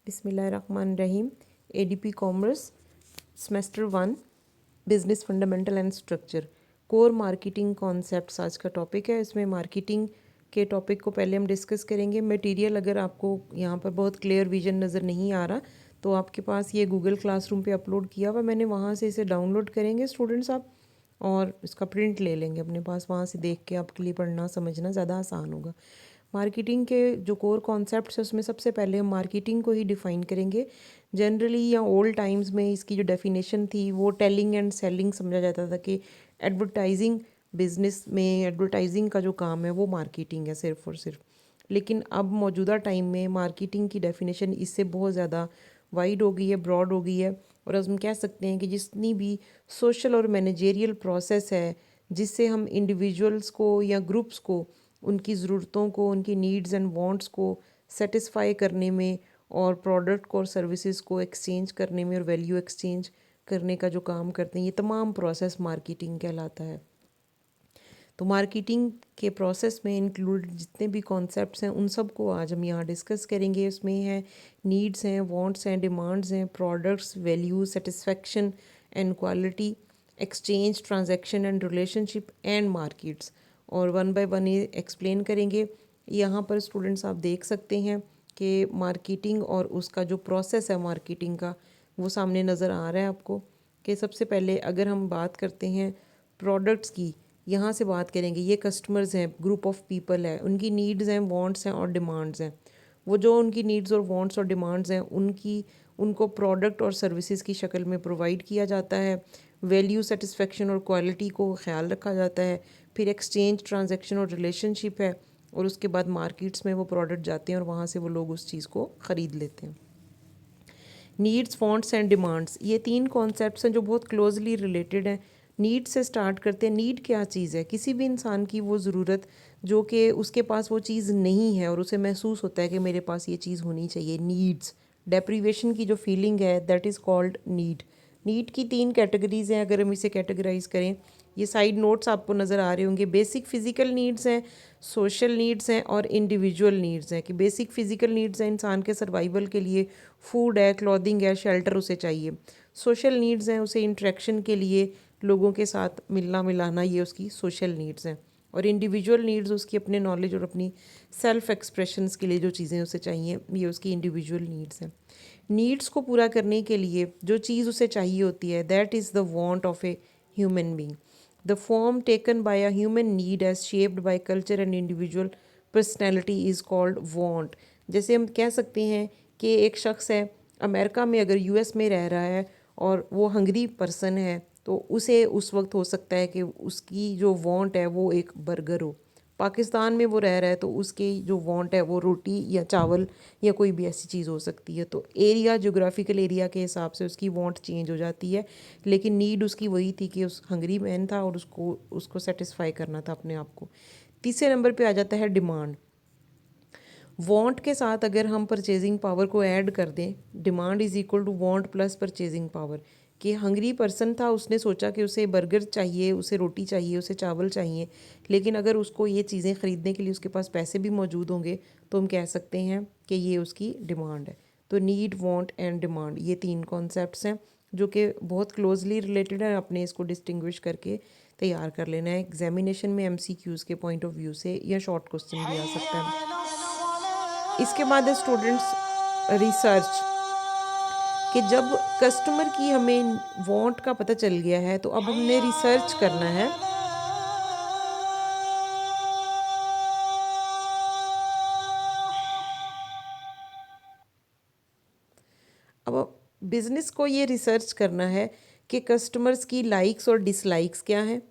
बिस्मिल्लाहिर्रहमानिर्रहीम। ADP commerce semester 1 business fundamental and structure core marketing concepts आज का topic है। इसमें मार्केटिंग के टॉपिक को पहले हम डिस्कस करेंगे। मटेरियल अगर आपको यहाँ पर बहुत क्लियर विजन नज़र नहीं आ रहा तो आपके पास ये गूगल क्लासरूम पे अपलोड किया हुआ, मैंने वहाँ से इसे डाउनलोड करेंगे स्टूडेंट्स आप, और इसका प्रिंट ले लेंगे अपने पास। वहाँ से देख के आपके लिए पढ़ना समझना ज़्यादा आसान होगा। मार्केटिंग के जो कोर कॉन्सेप्ट्स है उसमें सबसे पहले हम मार्केटिंग को ही डिफ़ाइन करेंगे। जनरली या ओल्ड टाइम्स में इसकी जो डेफिनेशन थी वो टेलिंग एंड सेलिंग समझा जाता था कि एडवर्टाइजिंग, बिजनेस में एडवर्टाइजिंग का जो काम है वो मार्केटिंग है सिर्फ और सिर्फ। लेकिन अब मौजूदा टाइम में मार्केटिंग की डेफिनेशन इससे बहुत ज़्यादा वाइड हो गई है, ब्रॉड हो गई है। और अब हम कह सकते हैं कि जितनी भी सोशल और मैनेजेरियल प्रोसेस है जिससे हम इंडिविजुअल्स को या ग्रुप्स को उनकी ज़रूरतों को, उनकी नीड्स एंड वांट्स को सेटिस्फाई करने में और प्रोडक्ट को और सर्विसेज को एक्सचेंज करने में और वैल्यू एक्सचेंज करने का जो काम करते हैं, ये तमाम प्रोसेस मार्केटिंग कहलाता है। तो मार्केटिंग के प्रोसेस में इंक्लूड जितने भी कॉन्सेप्ट्स हैं उन सब को आज हम यहाँ डिस्कस करेंगे। इसमें है नीड्स हैं, वांट्स हैं, डिमांड्स हैं, products, value, satisfaction and quality, exchange, transaction and relationship and markets, और वन बाय वन ये एक्सप्लेन करेंगे। यहाँ पर स्टूडेंट्स आप देख सकते हैं कि मार्केटिंग और उसका जो प्रोसेस है मार्केटिंग का वो सामने नज़र आ रहा है आपको। कि सबसे पहले अगर हम बात करते हैं प्रोडक्ट्स की, यहाँ से बात करेंगे। ये कस्टमर्स हैं, ग्रुप ऑफ पीपल है, उनकी नीड्स हैं, वांट्स हैं और डिमांड्स हैं। वो जो उनकी नीड्स और वांट्स और डिमांड्स हैं उनको प्रोडक्ट और सर्विसेज की शक्ल में प्रोवाइड किया जाता है। वैल्यू, सेटिस्फेक्शन और क्वालिटी को ख्याल रखा जाता है। फिर एक्सचेंज, ट्रांजैक्शन और रिलेशनशिप है, और उसके बाद मार्केट्स में वो प्रोडक्ट जाते हैं और वहाँ से वो लोग उस चीज़ को ख़रीद लेते हैं। नीड्स, वांट्स एंड डिमांड्स, ये तीन कॉन्सेप्ट्स हैं जो बहुत क्लोजली रिलेटेड हैं। नीड से स्टार्ट करते हैं। नीड क्या चीज़ है? किसी भी इंसान की वो ज़रूरत जो कि उसके पास वो चीज़ नहीं है और उसे महसूस होता है कि मेरे पास ये चीज़ होनी चाहिए। नीड्स, डेप्रीवेशन की जो फीलिंग है that is called need. Need की तीन कैटेगरीज हैं अगर हम इसे कैटेगराइज करें। ये साइड नोट्स आपको नज़र आ रहे होंगे। बेसिक फ़िज़िकल नीड्स हैं, सोशल नीड्स हैं और इंडिविजुअल नीड्स हैं। कि बेसिक फ़िज़िकल नीड्स हैं, इंसान के सर्वाइवल के लिए फूड है, क्लॉथिंग है, शेल्टर उसे चाहिए। सोशल नीड्स हैं, उसे इंटरेक्शन के लिए लोगों के साथ मिलना मिलाना, ये उसकी सोशल नीड्स हैं। और इंडिविजुअल नीड्स उसकी अपने नॉलेज और अपनी सेल्फ एक्सप्रेशंस के लिए जो चीज़ें उसे चाहिए, ये उसकी इंडिविजुअल नीड्स हैं। नीड्स को पूरा करने के लिए जो चीज़ उसे चाहिए होती है that is the want of a human being. The form taken by a human need as shaped by culture and individual personality is called want. जैसे हम कह सकते हैं कि एक शख्स है अमेरिका में, अगर यूएस में रह रहा है और वो हंगरी पर्सन है, तो उसे उस वक्त हो सकता है कि उसकी जो वांट है वो एक बर्गर हो। पाकिस्तान में वो रह रहा है तो उसकी जो वांट है वो रोटी या चावल या कोई भी ऐसी चीज़ हो सकती है। तो एरिया, जोग्राफिकल एरिया के हिसाब से उसकी वांट चेंज हो जाती है, लेकिन नीड उसकी वही थी कि उस हंगरी मैन था और उसको सेटिस्फाई करना था अपने आप को। तीसरे नंबर पे आ जाता है डिमांड। वांट के साथ अगर हम परचेजिंग पावर को ऐड कर दें, demand is equal to want plus purchasing power. कि हंगरी पर्सन था, उसने सोचा कि उसे बर्गर चाहिए, उसे रोटी चाहिए, उसे चावल चाहिए, लेकिन अगर उसको ये चीज़ें ख़रीदने के लिए उसके पास पैसे भी मौजूद होंगे तो हम कह सकते हैं कि ये उसकी डिमांड है। तो नीड, वांट एंड डिमांड, ये तीन कॉन्सेप्ट्स हैं जो कि बहुत क्लोजली रिलेटेड है। अपने इसको डिस्टिंग्विश करके तैयार कर लेना है। एग्जामिनेशन में एमसीक्यूज़ के पॉइंट ऑफ व्यू से या शॉर्ट क्वेश्चन भी आ सकता है। इसके बाद है स्टूडेंट्स रिसर्च। कि जब कस्टमर की हमें वांट का पता चल गया है तो अब हमने रिसर्च करना है। अब बिज़नेस को ये रिसर्च करना है कि कस्टमर्स की लाइक्स और डिसलाइक्स क्या हैं।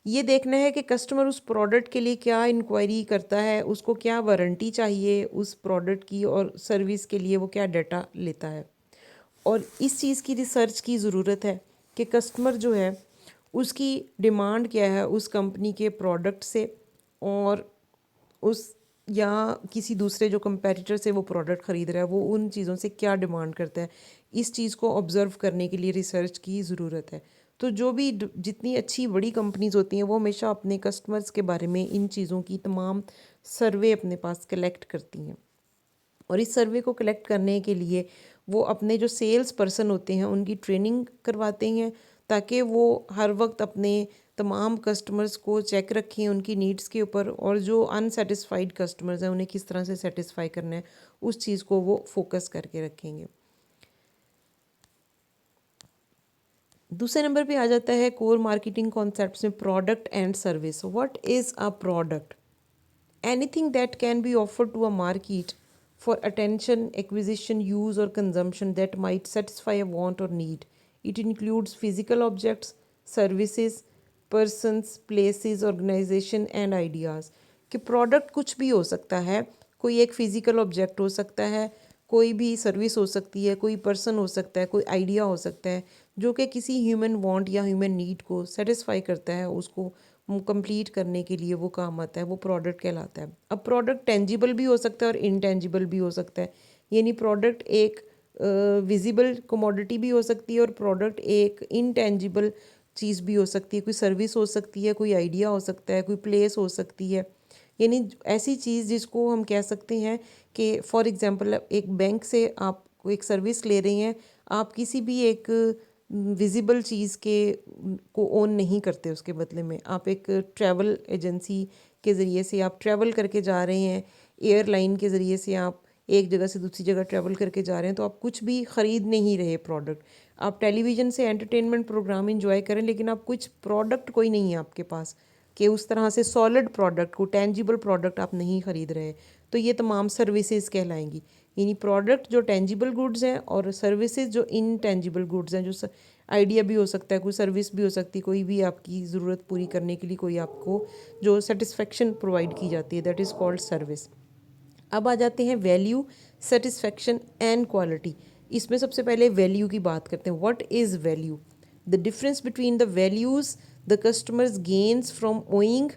ये देखना है कि कस्टमर उस प्रोडक्ट के लिए क्या इंक्वायरी करता है, उसको क्या वारंटी चाहिए उस प्रोडक्ट की, और सर्विस के लिए वो क्या डाटा लेता है। और इस चीज़ की रिसर्च की ज़रूरत है कि कस्टमर जो है उसकी डिमांड क्या है उस कंपनी के प्रोडक्ट से, और उस या किसी दूसरे जो कंपेटिटर से वो प्रोडक्ट ख़रीद रहा है वो उन चीज़ों से क्या डिमांड करता है। इस चीज़ को ऑब्ज़र्व करने के लिए रिसर्च की ज़रूरत है। तो जो भी जितनी अच्छी बड़ी कंपनीज़ होती हैं वो हमेशा अपने कस्टमर्स के बारे में इन चीज़ों की तमाम सर्वे अपने पास कलेक्ट करती हैं। और इस सर्वे को कलेक्ट करने के लिए वो अपने जो सेल्स पर्सन होते हैं उनकी ट्रेनिंग करवाते हैं, ताकि वो हर वक्त अपने तमाम कस्टमर्स को चेक रखें उनकी नीड्स के ऊपर, और जो अनसेटिस्फाइड कस्टमर्स हैं उन्हें किस तरह से सेटिस्फाई करना है उस चीज़ को वो फोकस करके रखेंगे। दूसरे नंबर पे आ जाता है कोर मार्केटिंग कॉन्सेप्ट्स में product and service. What is a product? Anything that can be offered to a market for attention, acquisition, use, or consumption that might satisfy a want or need. It includes physical objects, services, persons, places, organization, and ideas. कि product कुछ भी हो सकता है, कोई एक physical object हो सकता है, कोई भी सर्विस हो सकती है, कोई पर्सन हो सकता है, कोई आइडिया हो सकता है जो कि किसी ह्यूमन वांट या ह्यूमन नीड को सेटिस्फाई करता है, उसको कंप्लीट करने के लिए वो काम आता है, वो प्रोडक्ट कहलाता है। अब प्रोडक्ट टेंजिबल भी हो सकता है और इनटेंजिबल भी हो सकता है, यानी प्रोडक्ट एक विजिबल कमोडिटी भी हो सकती है और प्रोडक्ट एक इनटेंजिबल चीज़ भी हो सकती है, कोई सर्विस हो सकती है, कोई आइडिया हो सकता है, कोई प्लेस हो सकती है, यानी ऐसी चीज़ जिसको हम कह सकते हैं कि फॉर एग्ज़ाम्पल एक बैंक से आप एक सर्विस ले रहे हैं, आप किसी भी एक विजिबल चीज़ के को ओन नहीं करते, उसके बदले में आप एक ट्रैवल एजेंसी के ज़रिए से आप ट्रैवल करके जा रहे हैं, एयरलाइन के ज़रिए से आप एक जगह से दूसरी जगह ट्रैवल करके जा रहे हैं, तो आप कुछ भी ख़रीद नहीं रहे प्रोडक्ट। आप टेलीविज़न से एंटरटेनमेंट प्रोग्राम इंजॉय करें, लेकिन आप कुछ प्रोडक्ट कोई नहीं है आपके पास कि उस तरह से सॉलिड प्रोडक्ट को, टेंजिबल प्रोडक्ट आप नहीं ख़रीद रहे, तो ये तमाम सर्विसेज कहलाएंगी। यानी प्रोडक्ट जो टेंजिबल गुड्स हैं और सर्विसेज जो इनटेंजिबल गुड्स हैं, जो आइडिया भी हो सकता है, कोई सर्विस भी हो सकती है, कोई भी आपकी ज़रूरत पूरी करने के लिए कोई आपको जो सेटिस्फेक्शन प्रोवाइड की जाती है, दैट इज़ कॉल्ड सर्विस। अब आ जाते हैं वैल्यू, सेटिस्फेक्शन एंड क्वालिटी। इसमें सबसे पहले वैल्यू की बात करते हैं। What is value? The difference between the values the customers gains from owing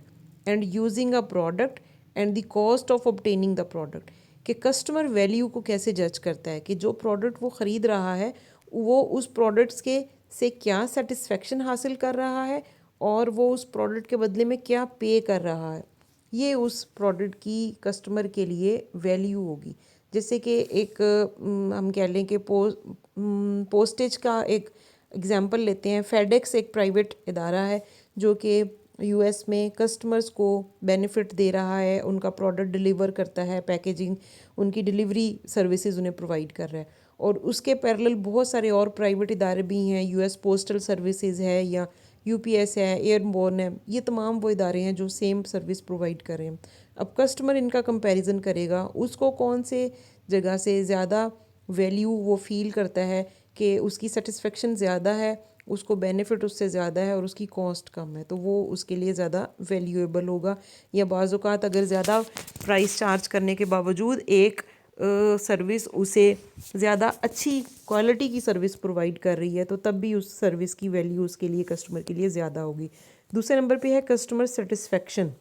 and using a product and the cost of obtaining the product. कि कस्टमर वैल्यू को कैसे जज करता है कि जो प्रोडक्ट वो ख़रीद रहा है वो उस प्रोडक्ट्स के से क्या सेटिस्फेक्शन हासिल कर रहा है और वो उस प्रोडक्ट के बदले में क्या पे कर रहा है, ये उस प्रोडक्ट की कस्टमर के लिए वैल्यू होगी। जैसे कि एक हम कह लें कि पोस्टेज का एक एग्जांपल लेते हैं। फेडेक्स एक प्राइवेट इदारा है जो कि यूएस में कस्टमर्स को बेनिफिट दे रहा है, उनका प्रोडक्ट डिलीवर करता है, पैकेजिंग, उनकी डिलीवरी सर्विसेज उन्हें प्रोवाइड कर रहा है। और उसके पैरेलल बहुत सारे और प्राइवेट इदारे भी हैं, यूएस पोस्टल सर्विसेज है या यूपीएस है, एयरबोर्न है, ये तमाम वो इदारे हैं जो सेम सर्विस प्रोवाइड कर रहे हैं। अब कस्टमर इनका कंपैरिजन करेगा, उसको कौन से जगह से ज़्यादा वैल्यू वो फील करता है कि उसकी सेटिस्फेक्शन ज़्यादा है, उसको बेनिफिट उससे ज़्यादा है और उसकी कॉस्ट कम है, तो वो उसके लिए ज़्यादा वैल्यूएबल होगा। या बाज़ औक़ात अगर ज़्यादा प्राइस चार्ज करने के बावजूद एक सर्विस उसे ज़्यादा अच्छी क्वालिटी की सर्विस प्रोवाइड कर रही है, तो तब भी उस सर्विस की वैल्यू उसके लिए, कस्टमर के लिए ज़्यादा होगी। दूसरे नंबर पे है कस्टमर सेटिस्फेक्शन।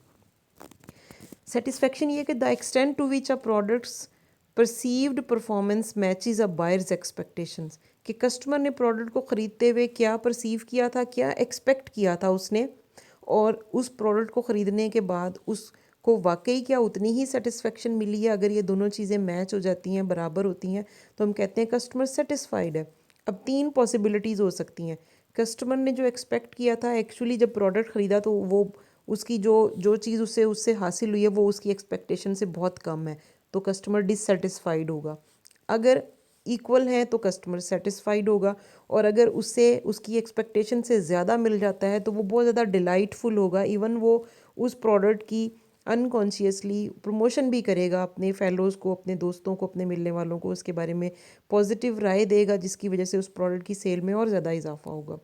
सेटिस्फेक्शन ये कि the extent to which a product's perceived performance matches a buyer's expectations. कि कस्टमर ने प्रोडक्ट को ख़रीदते हुए क्या परसीव किया था, क्या एक्सपेक्ट किया था उसने, और उस प्रोडक्ट को ख़रीदने के बाद उसको वाकई क्या उतनी ही सेटिस्फेक्शन मिली है। अगर ये दोनों चीज़ें मैच हो जाती हैं, बराबर होती हैं, तो हम कहते हैं कस्टमर सेटिस्फाइड है। अब 3 पॉसिबिलिटीज़ हो सकती हैं। कस्टमर ने जो एक्सपेक्ट किया था, एक्चुअली जब प्रोडक्ट ख़रीदा तो वो उसकी जो जो चीज़ उससे हासिल हुई है वो उसकी एक्सपेक्टेशन से बहुत कम है, तो कस्टमर डिससेटिस्फाइड होगा। अगर इक्वल है तो कस्टमर सेटिस्फाइड होगा, और अगर उससे उसकी एक्सपेक्टेशन से ज़्यादा मिल जाता है तो वो बहुत ज़्यादा डिलाइटफुल होगा। इवन वो उस प्रोडक्ट की अनकॉन्शियसली प्रमोशन भी करेगा, अपने फेलोज़ को, अपने दोस्तों को, अपने मिलने वालों को उसके बारे में पॉजिटिव राय देगा, जिसकी वजह से उस प्रोडक्ट की सेल में और ज़्यादा इजाफा होगा।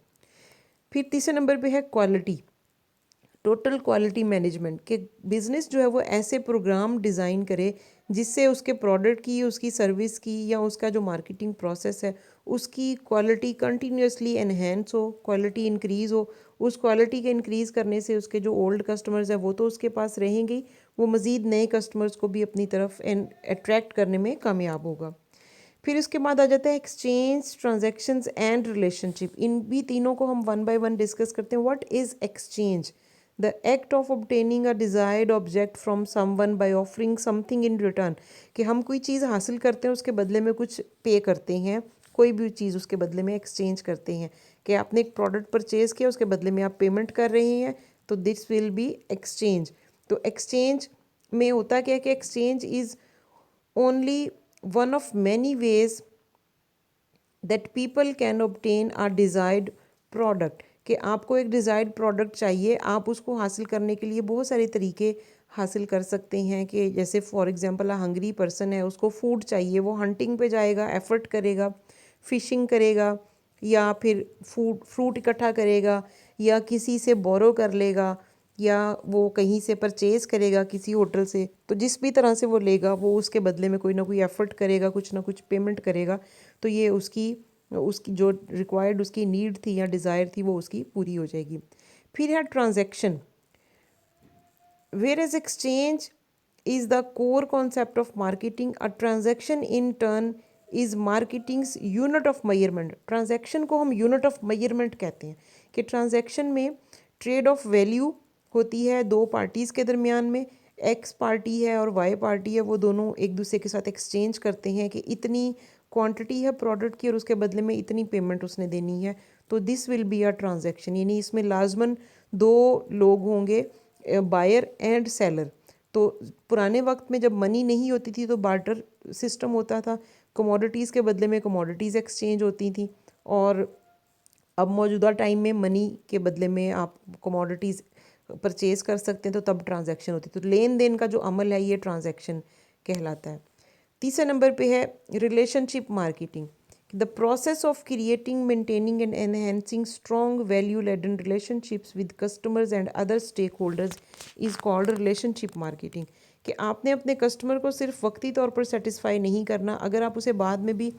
फिर तीसरे नंबर पे है क्वालिटी, टोटल क्वालिटी मैनेजमेंट। के बिज़नेस जो है वो ऐसे प्रोग्राम डिज़ाइन करे जिससे उसके प्रोडक्ट की, उसकी सर्विस की या उसका जो मार्केटिंग प्रोसेस है उसकी क्वालिटी कंटिन्यूसली एनहेंस हो, क्वालिटी इंक्रीज़ हो। उस क्वालिटी के इंक्रीज़ करने से उसके जो ओल्ड कस्टमर्स हैं वो तो उसके पास रहेंगे ही, वो मज़ीद नए कस्टमर्स को भी अपनी तरफ अट्रैक्ट करने में कामयाब होगा। फिर इसके बाद आ जाता है एक्सचेंज, ट्रांजैक्शंस एंड रिलेशनशिप। इन भी तीनों को हम वन बाय वन डिस्कस करते हैं। What is exchange? The act of obtaining a desired object from someone by offering something in return, कि हम कोई चीज़ हासिल करते हैं उसके बदले में कुछ पे करते हैं, कोई भी चीज़ उसके बदले में एक्सचेंज करते हैं, कि आपने एक प्रोडक्ट परचेज़ किया उसके बदले में आप पेमेंट कर रहे हैं, तो दिस विल बी एक्सचेंज। तो एक्सचेंज में होता क्या है कि exchange is only one of many ways that people can obtain a desired product, कि आपको एक डिज़ायर्ड प्रोडक्ट चाहिए, आप उसको हासिल करने के लिए बहुत सारे तरीके हासिल कर सकते हैं। कि जैसे for example a hungry person है, उसको फूड चाहिए, वो हंटिंग पे जाएगा, एफर्ट करेगा, फिशिंग करेगा, या फिर फ्रूट इकट्ठा करेगा, या किसी से बोरो कर लेगा, या वो कहीं से परचेज़ करेगा किसी होटल से, तो जिस भी तरह से वो लेगा वो उसके बदले में कोई ना कोई एफ़र्ट करेगा, कुछ ना कुछ पेमेंट करेगा, तो ये उसकी उसकी जो रिक्वायर्ड उसकी नीड थी या डिज़ायर थी वो उसकी पूरी हो जाएगी। फिर है transaction, whereas exchange is the core concept of marketing, a transaction in turn is marketing's unit of measurement। transaction को हम unit of measurement कहते हैं, कि transaction में trade of value होती है दो पार्टीज़ के दरमियान में, एक्स पार्टी है और वाई पार्टी है, वो दोनों एक दूसरे के साथ एक्सचेंज करते हैं कि इतनी क्वांटिटी है प्रोडक्ट की और उसके बदले में इतनी पेमेंट उसने देनी है, तो this will be a transaction. यानी इसमें लाजमन दो लोग होंगे, बायर एंड सेलर। तो पुराने वक्त में जब मनी नहीं होती थी तो बार्टर सिस्टम होता था, कमोडिटीज़ के बदले में कमोडिटीज़ एक्सचेंज होती थी, और अब मौजूदा टाइम में मनी के बदले में आप कमोडिटीज़ परचेज कर सकते हैं, तो तब ट्रांजैक्शन होती है। तो लेन देन का जो अमल है ये ट्रांजैक्शन कहलाता है। तीसरे नंबर पे है relationship marketing, the process of creating, maintaining and enhancing strong value laden relationships with customers and other stakeholders is called relationship marketing. कि आपने अपने कस्टमर को सिर्फ वक्ती तौर पर सेटिस्फाई नहीं करना, अगर आप उसे बाद में भी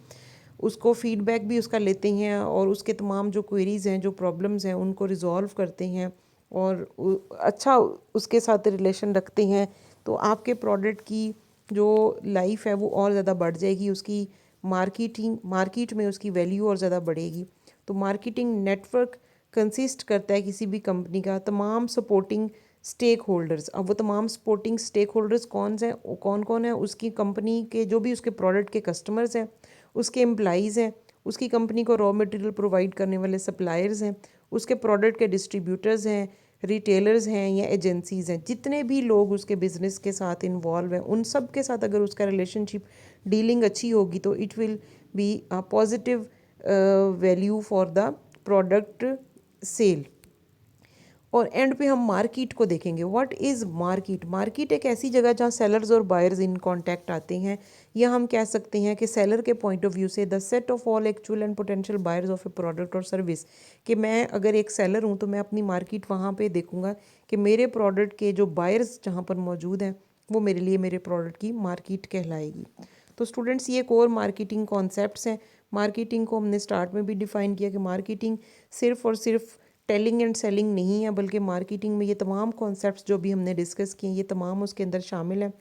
उसको फीडबैक भी उसका लेते हैं और उसके तमाम जो क्वेरीज़ हैं, जो प्रॉब्लम्स हैं, उनको रिजॉल्व करते हैं और अच्छा उसके साथ रिलेशन रखते हैं, तो आपके प्रोडक्ट की जो लाइफ है वो और ज़्यादा बढ़ जाएगी, उसकी मार्केट में उसकी वैल्यू और ज़्यादा बढ़ेगी। तो मार्केटिंग नेटवर्क कंसिस्ट करता है किसी भी कंपनी का तमाम सपोर्टिंग स्टेक होल्डर्स। अब वो तमाम सपोर्टिंग स्टेक होल्डर्स कौन कौन है, उसकी कंपनी के जो भी उसके प्रोडक्ट के कस्टमर्स हैं, उसके एम्प्लॉइज़ हैं, उसकी कंपनी को रॉ मटेरियल प्रोवाइड करने वाले सप्लायर्स हैं, उसके प्रोडक्ट के डिस्ट्रीब्यूटर्स हैं, रिटेलर्स हैं या एजेंसीज़ हैं, जितने भी लोग उसके बिज़नेस के साथ इन्वॉल्व हैं, उन सब के साथ अगर उसका रिलेशनशिप डीलिंग अच्छी होगी तो it will be a positive value for the product sale. और एंड पे हम मार्केट को देखेंगे। What is market? मार्केट एक ऐसी जगह जहाँ सेलर्स और बायर्स इन कांटेक्ट आते हैं, या हम कह सकते हैं कि सेलर के पॉइंट ऑफ व्यू से the set of all actual and potential buyers of A product और सर्विस। कि मैं अगर एक सेलर हूँ तो मैं अपनी मार्केट वहाँ पे देखूँगा कि मेरे प्रोडक्ट के जो बायर्स जहाँ पर मौजूद हैं वो मेरे लिए मेरे प्रोडक्ट की मार्केट कहलाएगी। तो स्टूडेंट्स ये कोर मार्केटिंग कॉन्सेप्ट्स हैं। मार्केटिंग को हमने स्टार्ट में भी डिफ़ाइन किया कि मार्केटिंग सिर्फ और सिर्फ टेलिंग एंड सेलिंग नहीं है, बल्कि मार्केटिंग में ये तमाम कॉन्सेप्ट्स जो भी हमने डिस्कस किए ये तमाम उसके अंदर शामिल हैं।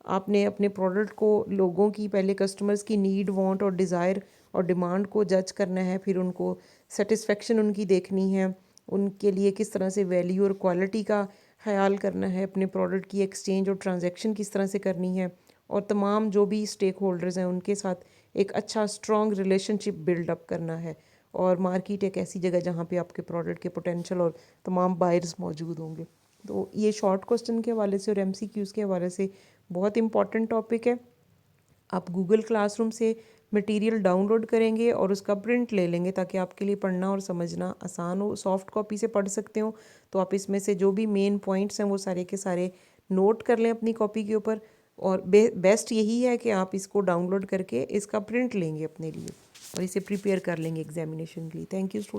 आपने अपने प्रोडक्ट को लोगों की, पहले कस्टमर्स की नीड, वांट और डिज़ायर और डिमांड को जज करना है, फिर उनको सेटिस्फेक्शन उनकी देखनी है, उनके लिए किस तरह से वैल्यू और क्वालिटी का ख्याल करना है, अपने प्रोडक्ट की एक्सचेंज और ट्रांजैक्शन किस तरह से करनी है, और तमाम जो भी स्टेक होल्डर्स हैं उनके साथ एक अच्छा स्ट्रॉन्ग रिलेशनशिप बिल्डअप करना है। और मार्केट एक ऐसी जगह जहाँ पे आपके प्रोडक्ट के पोटेंशियल और तमाम बायर्स मौजूद होंगे। तो ये शॉर्ट क्वेश्चन के हवाले से और MCQs के हवाले से बहुत इंपॉर्टेंट टॉपिक है। आप गूगल क्लासरूम से मटेरियल डाउनलोड करेंगे और उसका प्रिंट ले लेंगे ताकि आपके लिए पढ़ना और समझना आसान हो। सॉफ्ट कॉपी से पढ़ सकते हो, तो आप इसमें से जो भी मेन पॉइंट्स हैं वो सारे के सारे नोट कर लें अपनी कॉपी के ऊपर, और बेस्ट यही है कि आप इसको डाउनलोड करके इसका प्रिंट लेंगे अपने लिए और इसे प्रिपेयर कर लेंगे एग्जामिनेशन के लिए। Thank you.